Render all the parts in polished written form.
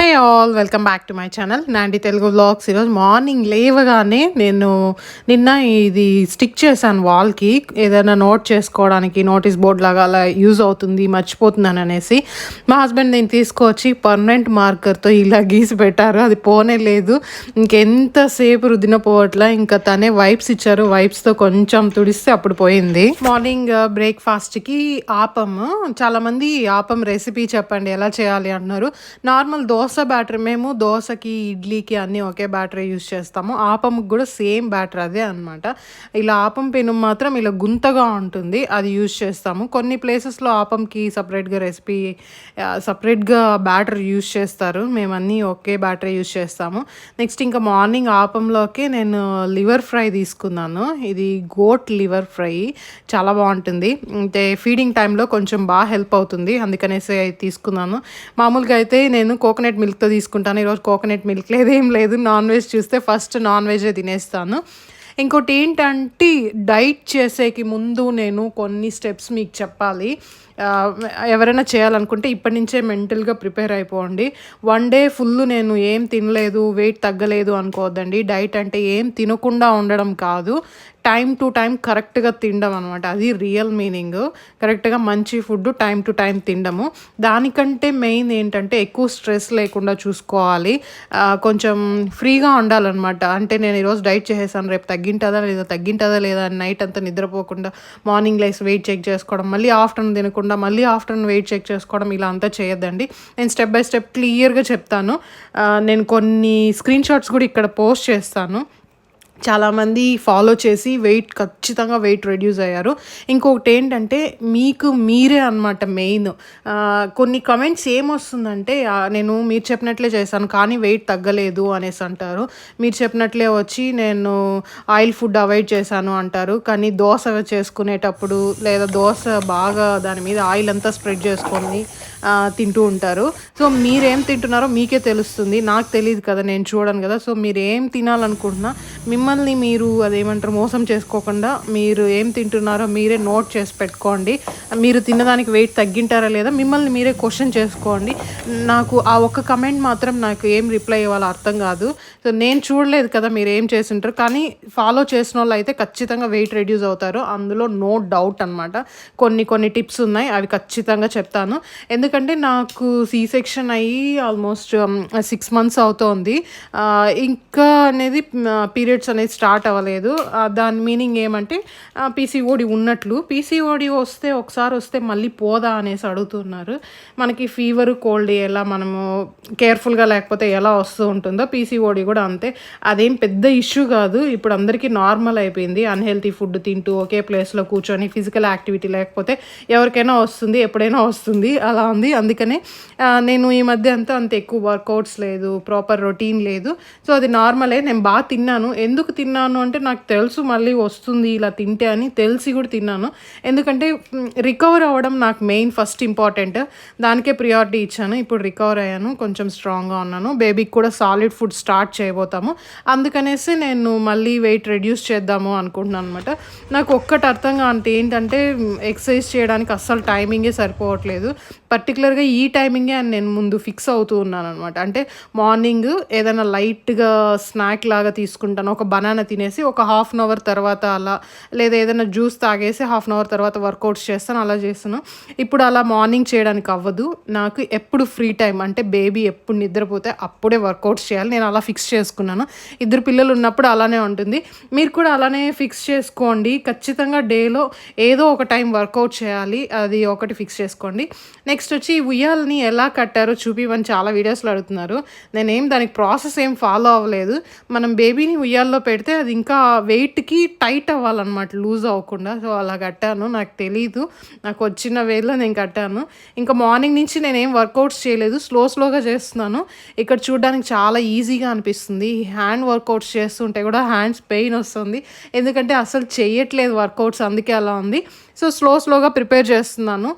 Hey all welcome back to my channel Nandi Telugu vlogs. ఈరోజు morning లేవగానే నేను నిన్న ఇది స్టిక్ చేశాను వాల్కి, ఏదైనా నోట్ చేసుకోవడానికి నోటీస్ బోర్డ్ లాగా అలా యూజ్ అవుతుంది, మర్చిపోతున్నాను అనేసి. మా హస్బెండ్ నేను తీసుకొచ్చి పర్మనెంట్ మార్కర్తో ఇలా గీసి పెట్టారు. అది పోనే లేదు, ఇంకెంతసేపు రుద్దిన పోవట్లా. ఇంకా తనే వైప్స్ ఇచ్చారు, వైప్స్తో కొంచెం తుడిస్తే అప్పుడు పోయింది. మార్నింగ్ బ్రేక్ఫాస్ట్కి ఆపము. చాలామంది ఆపం రెసిపీ చెప్పండి ఎలా చేయాలి అంటున్నారు. నార్మల్ దోశ బ్యాటర్, మేము దోశకి ఇడ్లీకి అన్నీ ఒకే బ్యాటర్ యూజ్ చేస్తాము. ఆపంకి కూడా సేమ్ బ్యాటర్ అదే అనమాట. ఇలా ఆపం పెను మాత్రం ఇలా గుంతగా ఉంటుంది, అది యూజ్ చేస్తాము. కొన్ని ప్లేసెస్లో ఆపంకి సపరేట్గా రెసిపీ సపరేట్గా బ్యాటర్ యూజ్ చేస్తారు, మేము అన్నీ ఒకే బ్యాటర్ యూజ్ చేస్తాము. నెక్స్ట్ ఇంకా మార్నింగ్ ఆపంలోకి నేను లివర్ ఫ్రై తీసుకున్నాను. ఇది గోట్ లివర్ ఫ్రై చాలా బాగుంటుంది, అంటే ఫీడింగ్ టైంలో కొంచెం బాగా హెల్ప్ అవుతుంది, అందుకనేసి తీసుకున్నాను. మామూలుగా అయితే నేను కోకోనట్ మిల్క్తో తీసుకుంటాను. ఈరోజు కోకోనట్ మిల్క్ లేదు, ఏం లేదు. నాన్ వెజ్ చూస్తే ఫస్ట్ నాన్ వెజే తినేస్తాను. ఇంకోటి ఏంటంటే డైట్ చేసేకి ముందు నేను కొన్ని స్టెప్స్ మీకు చెప్పాలి. ఎవరైనా చేయాలనుకుంటే ఇప్పటి నుంచే మెంటల్గా ప్రిపేర్ అయిపోండి. వన్ డే ఫుల్ నేను ఏం తినలేదు, వెయిట్ తగ్గలేదు అనుకోవద్దండి. డైట్ అంటే ఏం తినకుండా ఉండడం కాదు, టైం టు టైం కరెక్ట్గా తినడం అనమాట. అది రియల్ మీనింగ్. కరెక్ట్గా మంచి ఫుడ్ టైం టు టైం తినడము. దానికంటే మెయిన్ ఏంటంటే ఎక్కువ స్ట్రెస్ లేకుండా చూసుకోవాలి, కొంచెం ఫ్రీగా ఉండాలన్నమాట. అంటే నేను ఈరోజు డైట్ చేసేసాను, రేపు తగ్గింటుందా లేదా అని నైట్ అంతా నిద్రపోకుండా మార్నింగ్ లేసి వెయిట్ చెక్ చేసుకోవడం, మళ్ళీ ఆఫ్టర్నూన్ తినకుండా మళ్ళీ ఆఫ్టర్నూన్ వెయిట్ చెక్ చేసుకోవడం, ఇలా అంతా చేయొద్దండి. నేను స్టెప్ బై స్టెప్ క్లియర్గా చెప్తాను. నేను కొన్ని స్క్రీన్ షాట్స్ కూడా ఇక్కడ పోస్ట్ చేస్తాను. చాలామంది ఫాలో చేసి ఖచ్చితంగా వెయిట్ రెడ్యూస్ అయ్యారు. ఇంకొకటి ఏంటంటే మీకు మీరే అనమాట మెయిన్. కొన్ని కమెంట్స్ ఏమొస్తుందంటే మీరు చెప్పినట్లే చేశాను కానీ వెయిట్ తగ్గలేదు అనేసి అంటారు. మీరు చెప్పినట్లే వచ్చి నేను ఆయిల్ ఫుడ్ అవాయిడ్ చేశాను అంటారు, కానీ దోశ చేసుకునేటప్పుడు లేదా దోశ బాగా దాని మీద ఆయిల్ అంతా స్ప్రెడ్ చేసుకొని తింటూ ఉంటారు. సో మీరేం తింటున్నారో మీకే తెలుస్తుంది, నాకు తెలియదు కదా, నేను చూడను కదా. సో మీరు ఏం తినాలనుకుంటున్నా మిమ్మల్ని మీరు అదేమంటారు మోసం చేసుకోకుండా మీరు ఏం తింటున్నారో మీరే నోట్ చేసి పెట్టుకోండి. మీరు తినడానికి వెయిట్ తగ్గింటారా లేదా మిమ్మల్ని మీరే క్వశ్చన్ చేసుకోండి. నాకు ఆ ఒక్క కమెంట్ మాత్రం నాకు ఏం రిప్లై ఇవ్వాలో అర్థం కాదు. సో నేను చూడలేదు కదా మీరు ఏం చేసింటారు, కానీ ఫాలో చేసిన వాళ్ళు అయితే ఖచ్చితంగా వెయిట్ రెడ్యూస్ అవుతారు, అందులో నో డౌట్ అనమాట. కొన్ని టిప్స్ ఉన్నాయి, అవి ఖచ్చితంగా చెప్తాను. ఎందుకంటే నాకు C-సెక్షన్ అయ్యి ఆల్మోస్ట్ 6 months అవుతోంది, ఇంకా అనేది పీరియడ్స్ అనేది స్టార్ట్ అవ్వలేదు. దాని మీనింగ్ ఏమంటే PCOD ఉన్నట్లు. PCOD ఒకసారి వస్తే మళ్ళీ పోదా అనేసి అడుగుతున్నారు. మనకి ఫీవర్ కోల్డ్ ఎలా మనము కేర్ఫుల్గా లేకపోతే ఎలా వస్తూ ఉంటుందో PCOD కూడా అంతే. అదేం పెద్ద ఇష్యూ కాదు, ఇప్పుడు అందరికీ నార్మల్ అయిపోయింది. అన్హెల్తీ ఫుడ్ తింటూ ఒకే ప్లేస్లో కూర్చొని ఫిజికల్ యాక్టివిటీ లేకపోతే ఎవరికైనా వస్తుంది, ఎప్పుడైనా వస్తుంది, అలా ఉంది. అందుకనే నేను ఈ మధ్య అంత ఎక్కువ వర్కౌట్స్ లేదు, ప్రాపర్ రొటీన్ లేదు. సో అది నార్మలే. నేను బాగా తిన్నాను. ఎందుకు తిన్నాను అంటే నాకు తెలుసు మళ్ళీ వస్తుంది ఇలా తింటే అని తెలిసి కూడా తిన్నాను. ఎందుకంటే రికవర్ అవ్వడం నాకు మెయిన్ ఫస్ట్ ఇంపార్టెంట్, దానికే ప్రియారిటీ ఇచ్చాను. ఇప్పుడు రికవర్ అయ్యాను, కొంచెం స్ట్రాంగ్గా ఉన్నాను. బేబీకి కూడా సాలిడ్ ఫుడ్ స్టార్ట్ చేయబోతాము, అందుకనేసి నేను మళ్ళీ వెయిట్ రెడ్యూస్ చేద్దాము అనుకుంటున్నాను అనమాట. నాకు ఒక్కటి అర్థంగా అంటే ఏంటంటే ఎక్సర్సైజ్ చేయడానికి అస్సలు టైమింగే సరిపోవట్లేదు. పర్టికులర్గా ఈ టైమింగే అని నేను ముందు ఫిక్స్ అవుతూ ఉన్నాను అనమాట. అంటే మార్నింగ్ ఏదైనా లైట్గా స్నాక్ లాగా తీసుకుంటాను, ఒక బనానా తినేసి ఒక 1/2 hour తర్వాత అలా, లేదా ఏదైనా జ్యూస్ తాగేసి 1/2 hour తర్వాత వర్కౌట్స్ చేస్తాను, అలా చేస్తాను. ఇప్పుడు అలా మార్నింగ్ చేయడానికి అవ్వదు నాకు. ఎప్పుడు ఫ్రీ టైం అంటే బేబీ ఎప్పుడు నిద్రపోతే అప్పుడే వర్కౌట్స్ చేయాలి, నేను అలా ఫిక్స్ చేసుకున్నాను. 2 పిల్లలు ఉన్నప్పుడు అలానే ఉంటుంది, మీరు కూడా అలానే ఫిక్స్ చేసుకోండి. ఖచ్చితంగా డేలో ఏదో ఒక టైం వర్కౌట్ చేయాలి, అది ఒకటి ఫిక్స్ చేసుకోండి. నెక్స్ట్ వచ్చి ఉయ్యాలని ఎలా కట్టారో చూపిమని చాలా వీడియోస్లో అడుగుతున్నారు. నేనేం దానికి ప్రాసెస్ ఏం ఫాలో అవ్వలేదు. మనం బేబీని ఉయ్యాల్లో పెడితే అది ఇంకా వెయిట్కి టైట్ అవ్వాలన్నమాట, లూజ్ అవ్వకుండా. సో అలా కట్టాను, నాకు తెలీదు, నాకు వచ్చిన వేలో నేను కట్టాను. ఇంకా మార్నింగ్ నుంచి నేనేం వర్కౌట్స్ చేయలేదు, స్లోగా చేస్తున్నాను. ఇక్కడ చూడడానికి చాలా ఈజీగా అనిపిస్తుంది. హ్యాండ్ వర్కౌట్స్ చేస్తుంటే కూడా హ్యాండ్స్ పెయిన్ వస్తుంది, ఎందుకంటే అసలు చేయట్లేదు వర్కౌట్స్, అందుకే అలా ఉంది. సో స్లోగా ప్రిపేర్ చేస్తున్నాను.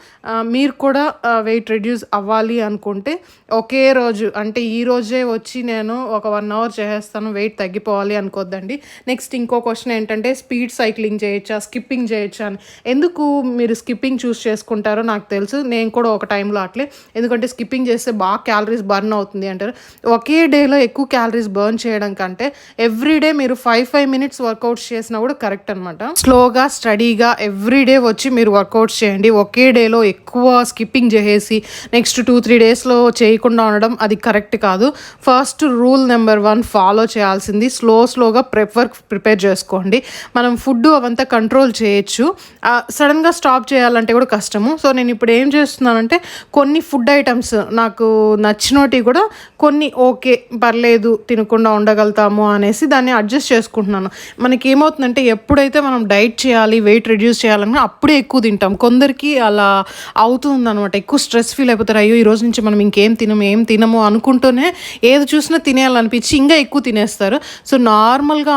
మీరు కూడా వెయిట్ రెడ్యూస్ అవ్వాలి అనుకుంటే ఒకే రోజు అంటే ఈ రోజే వచ్చి నేను ఒక 1 hour చేసేస్తాను వెయిట్ తగ్గిపోవాలి అనుకుంటే అనుకోద్దండి. నెక్స్ట్ ఇంకో క్వశ్చన్ ఏంటంటే స్పీడ్ సైక్లింగ్ చేయొచ్చా, స్కిప్పింగ్ చేయొచ్చా అని. ఎందుకు మీరు స్కిప్పింగ్ చూస్ చేసుకుంటారో నాకు తెలుసు. నేను కూడా ఒక టైంలో అట్లే, ఎందుకంటే స్కిప్పింగ్ చేస్తే బాగా క్యాలరీస్ బర్న్ అవుతుంది అంటారు. ఒకే డేలో ఎక్కువ క్యాలరీస్ బర్న్ చేయడం కంటే ఎవ్రీడే మీరు 5 మినిట్స్ వర్కౌట్స్ చేసినా కూడా కరెక్ట్ అనమాట. స్లోగా స్టడీగా ఎవ్రీడే వచ్చి మీరు వర్కౌట్స్ చేయండి. ఒకే డేలో ఎక్కువ స్కిప్పింగ్ చేసేసి నెక్స్ట్ 2-3 డేస్లో చేయకుండా ఉండడం అది కరెక్ట్ కాదు. ఫస్ట్ రూల్ నెంబర్ 1 ఫాలో చేయాల్సింది స్లోగా ప్రిపేర్ చేసుకోండి. మనం ఫుడ్ అవంతా కంట్రోల్ చేయొచ్చు, సడన్గా స్టాప్ చేయాలంటే కూడా కష్టము. సో నేను ఇప్పుడు ఏం చేస్తున్నానంటే కొన్ని ఫుడ్ ఐటమ్స్ నాకు నచ్చినోటి కూడా కొన్ని ఓకే పర్లేదు తినకుండా ఉండగలుగుతాము అనేసి దాన్ని అడ్జస్ట్ చేసుకుంటున్నాను. మనకి ఏమవుతుందంటే ఎప్పుడైతే మనం డైట్ చేయాలి, వెయిట్ రిడ్యూస్ చేయాలన్నా అప్పుడే ఎక్కువ తింటాం. కొందరికి అలా అవుతుంది అనమాట. ఎక్కువ స్ట్రెస్ ఫీల్ అయిపోతారు. అయ్యో ఈ రోజు నుంచి మనం ఇంకేం ఏం తినము అనుకుంటూనే ఏది చూసినా తినేయాలనిపించి ఇంకా ఎక్కువ తినేస్తారు. సో నార్మల్గా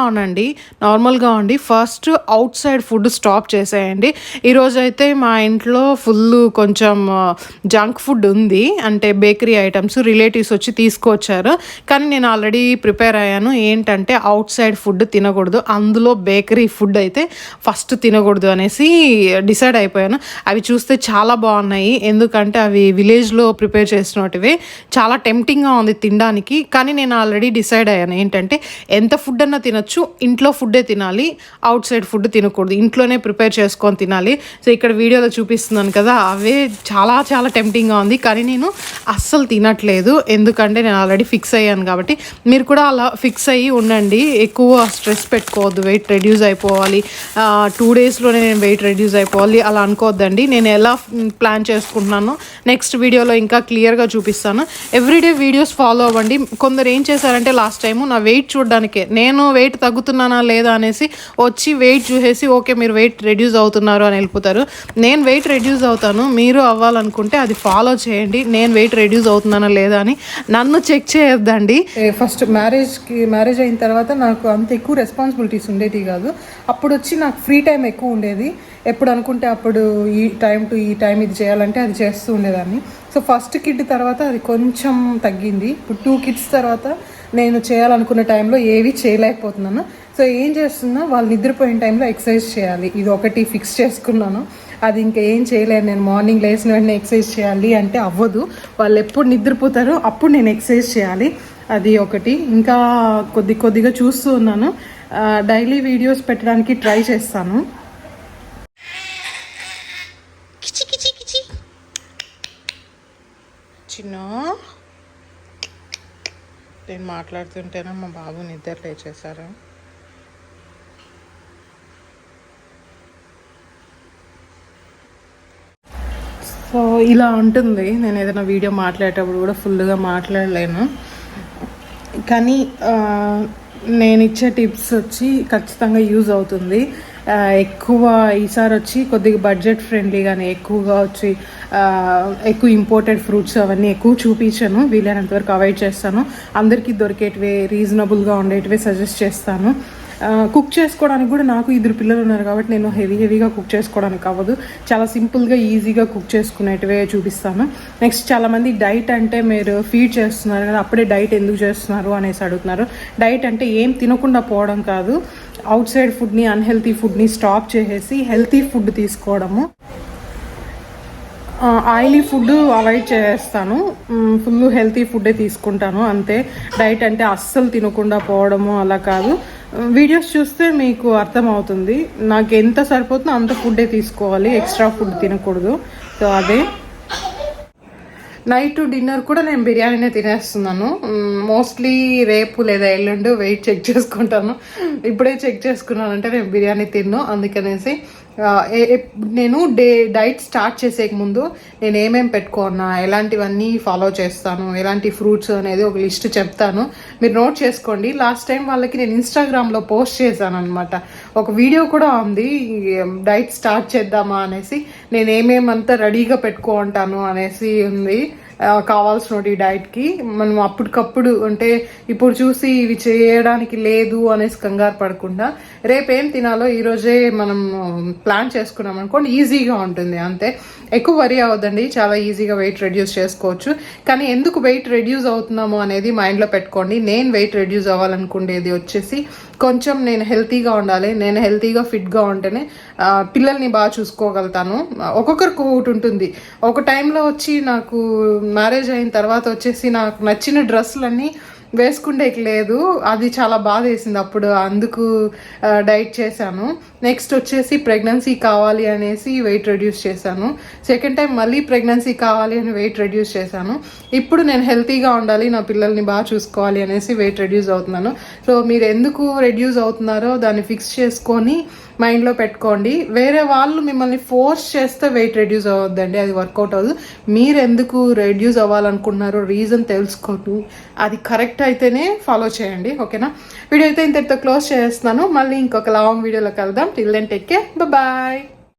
ఉండి first out side food stop చేసేయండి. ఈరోజు అయితే మా ఇంట్లో ఫుల్ కొంచెం జంక్ ఫుడ్ ఉంది, అంటే బేకరీ ఐటమ్స్ రిలేటివ్స్ వచ్చి తీసుకొచ్చారు. కానీ నేను ఆల్రెడీ ప్రిపేర్ అయ్యాను. ఏంటంటే అవుట్ సైడ్ ఫుడ్ తినకూడదు, అందులో బేకరీ ఫుడ్ అయితే ఫస్ట్ తినకూడదు అనేసి డిసైడ్ అయిపోయాను. అవి చూస్తే చాలా బాగున్నాయి, ఎందుకంటే అవి విలేజ్లో ప్రిపేర్ చేసినటివి. చాలా టెంప్టింగ్గా ఉంది తినడానికి. కానీ నేను ఆల్రెడీ డిసైడ్ అయ్యాను ఏంటంటే ఎంత ఫుడ్ అన్నా తినొచ్చు, ఇంట్లో ఫుడ్డే తినాలి, అవుట్ సైడ్ ఫుడ్ తినకూడదు, ఇంట్లోనే ప్రిపేర్ చేసుకొని తినాలి. సో ఇక్కడ వీడియోలో చూపిస్తున్నాను కదా, అవే చాలా చాలా టెంప్టింగ్గా ఉంది. కానీ నేను అస్సలు తినట్లేదు, ఎందుకంటే నేను ఆల్రెడీ ఫిక్స్ అయ్యాను కాబట్టి. మీరు కూడా అలా ఫిక్స్ అయ్యి ఉండండి, ఎక్కువ స్ట్రెస్ పెట్టుకోవద్దు. వెయిట్ రెడ్యూస్ అయిపోవాలి, 2 డేస్లోనే నేను వెయిట్ రెడ్యూస్ అయిపోవాలి అలా అనుకోవద్దండి. నేను ఎలా ప్లాన్ చేసుకుంటున్నాను నెక్స్ట్ వీడియోలో ఇంకా క్లియర్గా చూపిస్తాను. ఎవ్రీడే వీడియోస్ ఫాలో అవ్వండి. కొందరు ఏం చేశారంటే లాస్ట్ టైము నా వెయిట్ చూడడానికే, నేను వెయిట్ తగ్గుతున్నానా లేదా అనేసి వచ్చి వెయిట్ చూసేసి ఓకే మీరు వెయిట్ రెడ్యూస్ అవుతున్నారు అని వెళ్ళిపోతారు. నేను వెయిట్ రెడ్యూస్ అవుతాను, మీరు అవ్వాలనుకుంటే అది ఫాలో చేయండి. నేను వెయిట్ రెడ్యూస్ అవుతున్నానా లేదా అని నన్ను చెక్ చేయొద్దండి. ఫస్ట్ మ్యారేజ్ అయిన తర్వాత నాకు అంత ఎక్కువ రెస్పాన్సిబిలిటీస్ ఉండేది కాదు. అప్పుడు వచ్చి నాకు ఫ్రీ టైం ఎక్కువ ఉండేది. ఎప్పుడు అనుకుంటే అప్పుడు ఈ టైం టు ఈ టైం ఇది చేయాలంటే అది చేస్తూ ఉండేదాన్ని. సో ఫస్ట్ కిడ్ తర్వాత అది కొంచెం తగ్గింది. ఇప్పుడు 2 కిడ్స్ తర్వాత నేను చేయాలనుకున్న టైంలో ఏవి చేయలేకపోతున్నాను. సో ఏం చేస్తున్నా వాళ్ళు నిద్రపోయిన టైంలో ఎక్సర్సైజ్ చేయాలి, ఇది ఒకటి ఫిక్స్ చేసుకున్నాను. అది ఇంకా ఏం చేయలేను. నేను మార్నింగ్ లేచిన వెంటనే ఎక్సర్సైజ్ చేయాలి అంటే అవ్వదు. వాళ్ళు ఎప్పుడు నిద్రపోతారో అప్పుడు నేను ఎక్సర్సైజ్ చేయాలి, అది ఒకటి. ఇంకా కొద్దిగా చూస్తూ ఉన్నాను, డైలీ వీడియోస్ పెట్టడానికి ట్రై చేస్తాను. చిన్న నేను మాట్లాడుతుంటేనే మా బాబు నిద్ర లేచేశారు. సో ఇలా ఉంటుంది. నేను ఏదైనా వీడియో మాట్లాడేటప్పుడు కూడా ఫుల్గా మాట్లాడలేను. కానీ నేను ఇచ్చే టిప్స్ వచ్చి ఖచ్చితంగా యూజ్ అవుతుంది. ఎక్కువ ఈసారి వచ్చి కొద్దిగా బడ్జెట్ ఫ్రెండ్లీగానే ఎక్కువగా వచ్చి ఎక్కువ ఇంపోర్టెడ్ ఫ్రూట్స్ అవన్నీ ఎక్కువ చూపించాను. వీలైనంత వరకు అవాయిడ్ చేస్తాను. అందరికీ దొరికేటివే రీజనబుల్గా ఉండేటివే సజెస్ట్ చేస్తాను. కుక్ చేసుకోవడానికి కూడా నాకు 2 పిల్లలు ఉన్నారు కాబట్టి నేను హెవీగా కుక్ చేసుకోవడానికి అవ్వదు. చాలా సింపుల్గా ఈజీగా కుక్ చేసుకునేటివే చూపిస్తాను. నెక్స్ట్ చాలామంది డైట్ అంటే మీరు ఫీడ్ చేస్తున్నారు కదా, అప్పుడే డైట్ ఎందుకు చేస్తున్నారు అనేసి అడుగుతున్నారు. డైట్ అంటే ఏం తినకుండా పోవడం కాదు, అవుట్ సైడ్ ఫుడ్ని అన్హెల్తీ ఫుడ్ని స్టాప్ చేసేసి హెల్తీ ఫుడ్ తీసుకోవడము. ఆయిలీ ఫుడ్ అవాయిడ్ చేస్తాను, ఫుల్ హెల్తీ ఫుడ్డే తీసుకుంటాను అంతే. డైట్ అంటే అస్సలు తినకుండా పోవడము అలా కాదు. వీడియోస్ చూస్తే మీకు అర్థమవుతుంది. నాకు ఎంత సరిపోతుందో అంత ఫుడ్డే తీసుకోవాలి, ఎక్స్ట్రా ఫుడ్ తినకూడదు. సో అదే. నైట్ డిన్నర్ కూడా నేను బిర్యానీనే తినేస్తున్నాను. మోస్ట్లీ రేపు లేదా ఎల్లుండి వెయిట్ చెక్ చేసుకుంటాను. ఇప్పుడే చెక్ చేసుకున్నానంటే నేను బిర్యానీ తిన్ను. అందుకనేసి నేను డైట్ స్టార్ట్ చేసేక ముందు నేను ఏమేమి పెట్టుకున్నా, ఎలాంటివన్నీ ఫాలో చేస్తాను, ఎలాంటి ఫ్రూట్స్ అనేది ఒక లిస్ట్ చెప్తాను, మీరు నోట్ చేసుకోండి. లాస్ట్ టైం వాళ్ళకి నేను ఇన్స్టాగ్రామ్లో పోస్ట్ చేశాను అనమాట. ఒక వీడియో కూడా ఉంది, డైట్ స్టార్ట్ చేద్దామా అనేసి. నేను ఏమేమంతా రెడీగా పెట్టుకుంటాను అనేసి ఉంది. కావాల్సిన డైట్కి మనం అప్పటికప్పుడు అంటే ఇప్పుడు చూసి ఇవి చేయడానికి లేదు అనేసి కంగారు పడకుండా రేపేం తినాలో ఈరోజే మనం ప్లాన్ చేసుకున్నాం అనుకోండి, ఈజీగా ఉంటుంది. అంతే, ఎక్కువ వరీ అవ్వద్దండి, చాలా ఈజీగా వెయిట్ రెడ్యూస్ చేసుకోవచ్చు. కానీ ఎందుకు వెయిట్ రెడ్యూస్ అవుతున్నాము అనేది మైండ్లో పెట్టుకోండి. నేను వెయిట్ రెడ్యూస్ అవ్వాలనుకునేది వచ్చేసి కొంచెం నేను హెల్తీగా ఉండాలి, నేను హెల్తీగా ఫిట్గా ఉంటేనే పిల్లల్ని బాగా చూసుకోగలుగుతాను. ఒక్కొక్కరికి ఒకటి ఉంటుంది. ఒక టైంలో వచ్చి నాకు మ్యారేజ్ అయిన తర్వాత వచ్చేసి నాకు నచ్చిన డ్రెస్సులన్నీ వేసుకుండేకి లేదు, అది చాలా బాధ వేసింది అప్పుడు. అందుకు డైట్ చేశాను. నెక్స్ట్ వచ్చేసి ప్రెగ్నెన్సీ కావాలి అనేసి వెయిట్ రెడ్యూస్ చేశాను. సెకండ్ టైం మళ్ళీ ప్రెగ్నెన్సీ కావాలి అని వెయిట్ రెడ్యూస్ చేశాను. ఇప్పుడు నేను హెల్తీగా ఉండాలి, నా పిల్లల్ని బాగా చూసుకోవాలి అనేసి వెయిట్ రెడ్యూస్ అవుతున్నాను. సో మీరు ఎందుకు రెడ్యూస్ అవుతున్నారో దాన్ని ఫిక్స్ చేసుకొని మైండ్లో పెట్టుకోండి. వేరే వాళ్ళు మిమ్మల్ని ఫోర్స్ చేస్తే వెయిట్ రెడ్యూస్ అవ్వద్దండి, అది వర్కౌట్ అవ్వదు. మీరు ఎందుకు రెడ్యూస్ అవ్వాలనుకుంటున్నారో రీజన్ తెలుసుకోండి, అది కరెక్ట్ అయితేనే ఫాలో చేయండి. ఓకేనా? వీడియో అయితే ఇంతటితో క్లోజ్ చేస్తున్నాను. మళ్ళీ ఇంకొక లాంగ్ వీడియోలో కలుద్దాం. Till then take care, bye.